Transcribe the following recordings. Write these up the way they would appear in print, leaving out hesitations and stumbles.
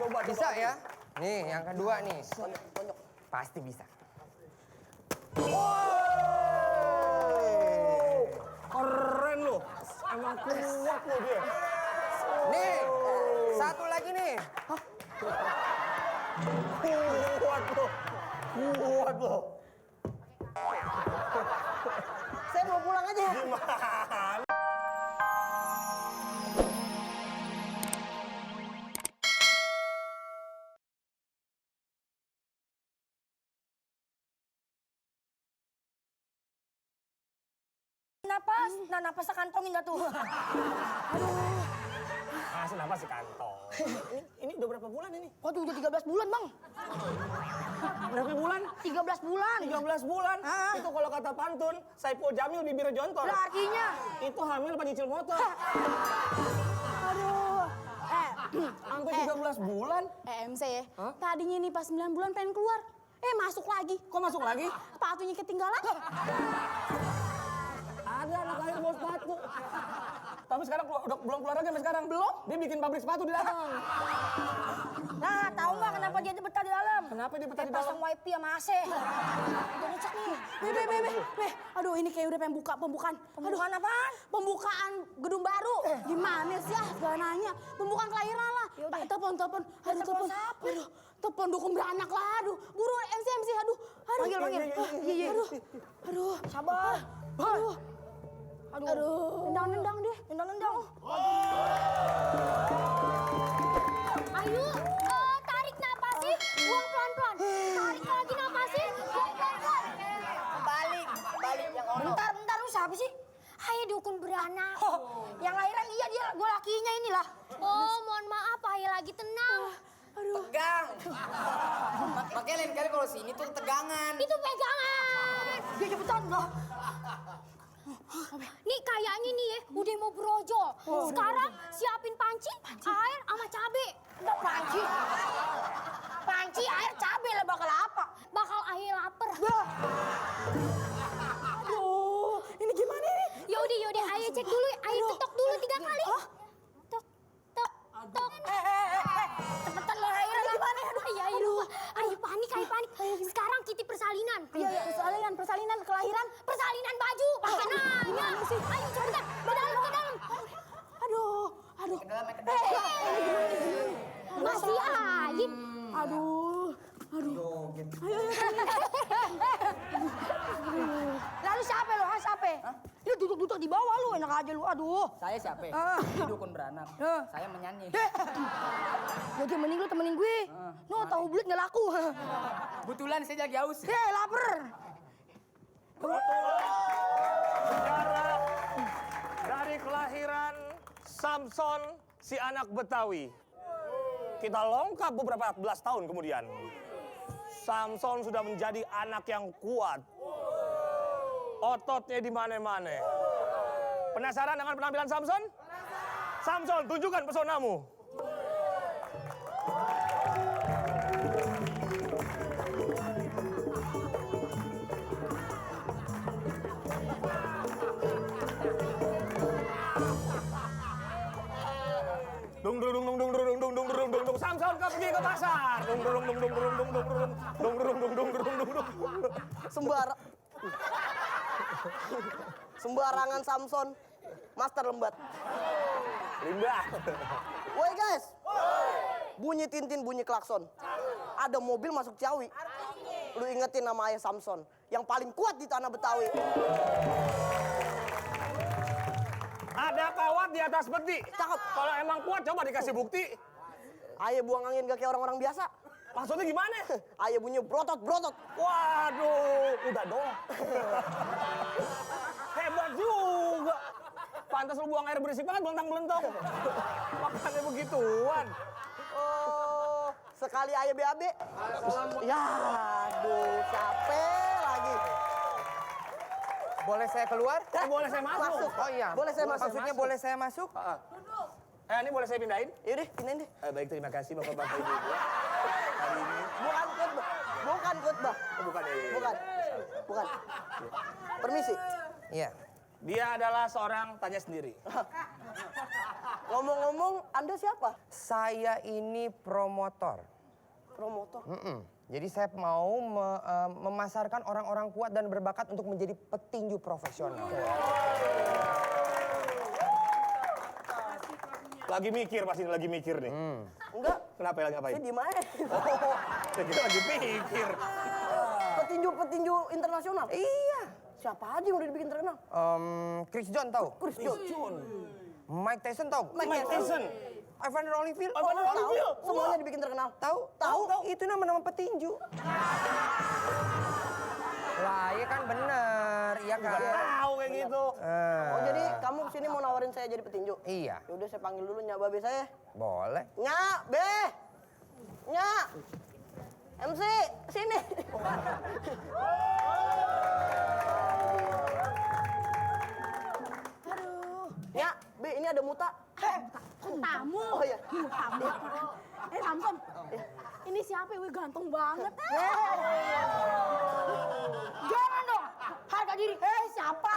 coba. Bisa ya? Nih, yang kedua nih. Tonjok. Pasti bisa. Keren lo. Emang kuat lo dia. Nih, satu lagi nih. Kuat lo. Kuat lo. Saya mau pulang aja. Gimana? Napas, nah napas sekantongin dah tuh. Masih napas si kantong. Ini udah berapa bulan ini? Waduh, udah 13 bulan, Bang. Berapa bulan? 13 bulan. 13 bulan. Ah. Itu kalau kata pantun, Saipul Jamil bibir jontor. Lah artinya. Itu hamil apa nyicil motor? Aduh. Sampai 13 bulan. MC ya, tadinya nih pas 9 bulan pengen keluar. Masuk lagi. Kok masuk lagi? Sepatunya ketinggalan. Ada anak lahir bawa sepatu. Tapi sekarang udah belum keluar lagi sampai sekarang. Belum? Dia bikin pabrik sepatu di dalam. Nah, tahu nggak kenapa dia betah di dalam? Kenapa dia betah di Pasang dalam? wifi sama AC. Udah rusak nih. Beh. Aduh, ini kayak udah pengen buka pembukaan. Pembukaan apaan? Pembukaan gedung baru. Gimana sih segala nanya. Pembukaan kelahiran lah. Yaudah. Telepon. Aduh, telepon telepon. siapa? Aduh, telepon dukung beranak lah. Aduh, buru MC. Aduh. Panggil. Iya. Aduh. Sabar. Aduh. Nendang deh. Nendang. Ayo, tarik napasnya, buang pelan-pelan. Tarik lagi napasnya, buang pelan-pelan. Balik yang ono. Bentar, lu siapa sih? Ayo dukun beranak. Yang lahiran iya dia, gue lakinya inilah. Oh, mohon maaf, ayo lagi tenang. Tegang. Makanya lain kali kalau sini tuh tegangan. Itu pegangan. Dia cepetan loh. Nih kayaknya nih ya, udah mau brojol. Sekarang siapin panci, air, sama cabe. Enggak panci air cabe lah bakal apa? Bakal air lapar. Aduh, ini gimana ini? Yaudah, ayo cek dulu, ayo ketok dulu 3 kali. Tok. Cepetan lo lahiran gimana? Ayo lupa. Ayo panik. Sekarang kita persalinan. Iya, persalinan kelahiran. Persalinan baju. Pakai nanya. Ayo cepetan, ke dalam. Aduh. Masih aja. Aduh. Ayo. Lalu siapa lo? Siapa? Lu duduk di bawah lu, enak aja lu. Aduh. Saya siapa? Ini dukun beranak. Saya menyanyi. Jadi mending lu temenin gue. No, tahu bulat nggak laku. Kebetulan saya lagi haus. Lapar. Sejarah dari kelahiran Samson si anak Betawi. Kita lengkap beberapa belas tahun kemudian. Samson sudah menjadi anak yang kuat. Ototnya di mana-mana. Penasaran dengan penampilan Samson? Samson, tunjukkan pesonamu. Dung. Samson kau pergi ke pasar. Dung. Sembarangan Samson. Master lembat. Limbah. Woi guys. Bunyi Tintin, bunyi klakson. Ada mobil masuk Ciawi. Lu ingetin nama ayah Samson. Yang paling kuat di tanah Betawi. Ada kawat di atas peti. Cakep. Kalau emang kuat coba dikasih bukti. Ayah buang angin gak kayak orang-orang biasa. Maksudnya gimana? Ayah bunyi brotot. Waduh, udah dong. Hebat juga. Pantas lu buang air berisik banget belentang-belentong. Makannya begituan. Oh, sekali ayah BAB. Ya, aduh, capek lagi. Boleh saya keluar? Boleh saya masuk? Oh iya. Boleh saya masuk? Maksudnya boleh saya masuk? Ini boleh saya pindahin? Yaudah, pindahin deh. Baik, terima kasih Bapak-Bapak Ibu. Hari ini. Bukan khotbah. Oh, bukan ya. Bukan. Permisi. Iya. Dia adalah seorang, tanya sendiri. Ngomong-ngomong, Anda siapa? Saya ini promotor. Promotor. Jadi saya mau memasarkan orang-orang kuat dan berbakat untuk menjadi petinju profesional. Lagi mikir, pasti lagi mikir nih. Enggak, Kenapa lagi ngapain? saya di mana? Saya kira lagi mikir. Petinju internasional. Iya. Siapa aja yang udah dibikin terkenal? Chris John tahu? Chris John. Mike Tyson tahu? Mike Tyson. Evander Holyfield? Evander Tahu, Holyfield. semuanya dibikin terkenal. Tahu? Tahu. Itu nama-nama petinju. Lah, iya kan bener, iya kan? Tahu kayak gitu. Oh, jadi kamu kesini mau nawarin saya jadi petinju? Iya, Yaudah saya panggil dulu Nyak Babe saya. boleh. Nyak, Be. Nyak. MC, sini. Aduh. Nyak, Be, ini ada muta. Tamu. Oh iya. Tamu. Samson. Ini siapa ya? Wih, ganteng banget. Jangan dong. Harga diri. Siapa?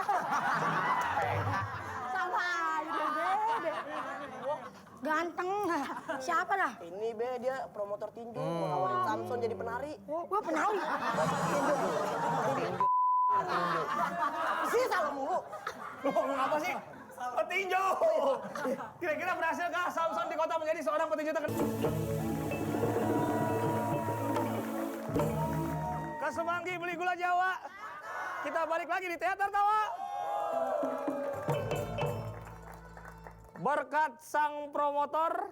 Sama aja, Be. Ganteng. Siapa dah? Ini Be, dia promotor tinju. Mau nawarin Samson jadi penari. Wah, penari. Sih salah mulu. Lu ngomong apa sih? Petinju. Kira-kira berhasilkah Samson di kota menjadi seorang petinju terkenal? Ke Semanggi beli gula Jawa. Kita balik lagi di Teater Tawa. Berkat sang promotor,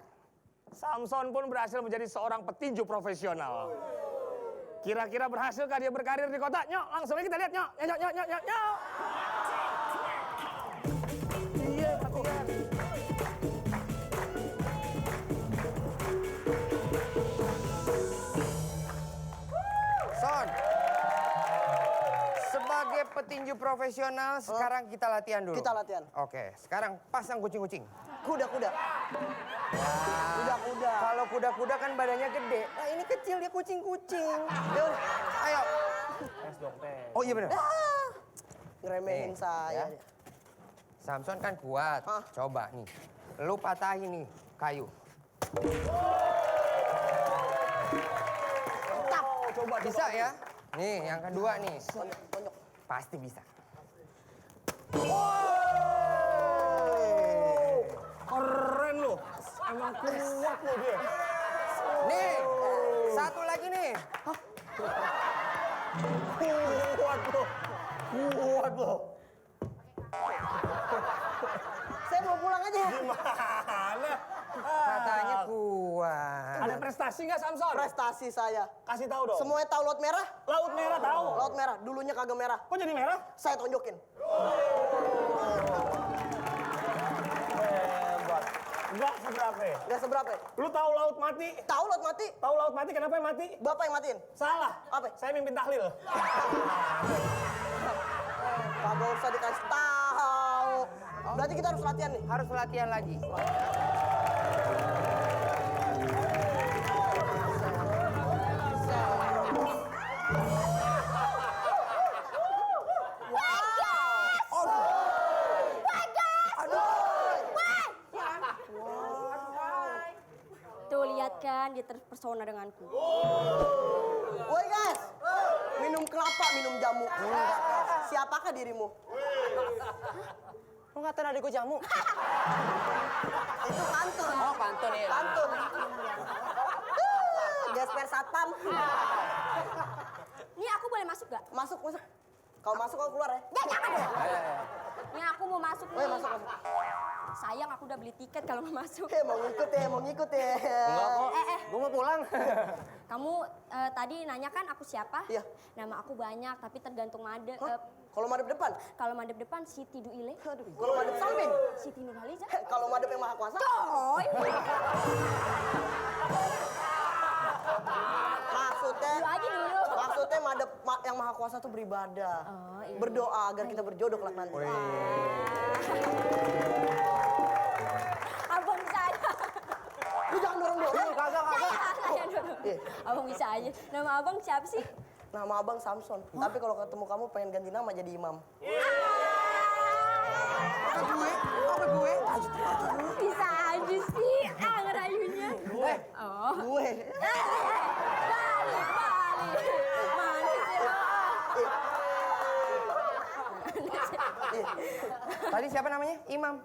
Samson pun berhasil menjadi seorang petinju profesional. Kira-kira berhasilkah dia berkarir di kota? Nyok, langsung aja kita lihat, nyok. Nyok, nyok, nyok, nyok, nyok. Iya, latihan. Son, sebagai petinju profesional, sekarang kita latihan dulu. Kita latihan. Oke, sekarang pasang kucing-kucing. Kuda-kuda. Kuda-kuda. Kalau kuda-kuda kan badannya gede. Nah ini kecil, dia kucing-kucing. Yaudah, ayo. Oh iya benar. Ngeremehin Nih, saya. ya. Samson kan kuat. Hah? Coba nih. Lu patahin nih kayu. Coba, Bisa ya? Nih, yang kedua nih. Konyok. Pasti bisa. Keren lu. Emang kuat lu dia. Nih, satu lagi nih. Kuat lu. Kuat lu. Saya mau pulang aja. Gimana? Katanya kuat. Ada prestasi nggak Samson? Prestasi saya. Kasih tahu dong. Semuanya tahu laut merah? Laut merah tahu. Laut merah, dulunya kagak merah. Kok jadi merah? Saya tonjokin. Hebat. Enggak seberapa. Gak seberapa. Lu tahu laut mati? Tahu laut mati? Tahu laut mati kenapa yang mati? Bapak yang matiin. Salah. Apa? Saya mimpin tahlil. Kagak usah dikasih tahu. Berarti kita harus latihan nih. Harus latihan lagi. Tuh lihat kan, dia terpesona denganku. Woi guys, minum kelapa, minum jamu. Siapakah dirimu? Lu ngatain adikku jamu? Itu pantun. Oh, pantun ya. Pantun. Gesper satpam. Nih aku boleh masuk gak? Masuk, masuk. Kalau masuk, kau keluar ya. Jangan dong. Nih aku mau masuk nih. Woi, masuk, masuk. Sayang aku udah beli tiket kalau mau masuk. Mau ngikut ya, mau ngikut ya. Enggak kok. Gue mau pulang. Kamu tadi nanya kan aku siapa? Iya. Nama aku banyak, tapi tergantung madep. Kalau madep depan? Kalau madep depan Siti Duile, Aduh, kalau madep samping? Siti Nurhaliza. Kalau madep yang maha kuasa? Oh, Maksudnya, Dulu aja dulu. maksudnya madep yang maha kuasa tuh beribadah. Oh, iya. Berdoa agar kita berjodoh kelak nanti. Abang bisa aja. Lu jangan dorong-dorong. Saya dulu. Iya. Abang bisa aja. Nama abang siapa sih? Nama abang Samson. Tapi kalau ketemu kamu pengen ganti nama jadi Imam. Bisa aja sih, ngerayunya. Gue. Balik. Manis ya. Tadi siapa namanya? Imam.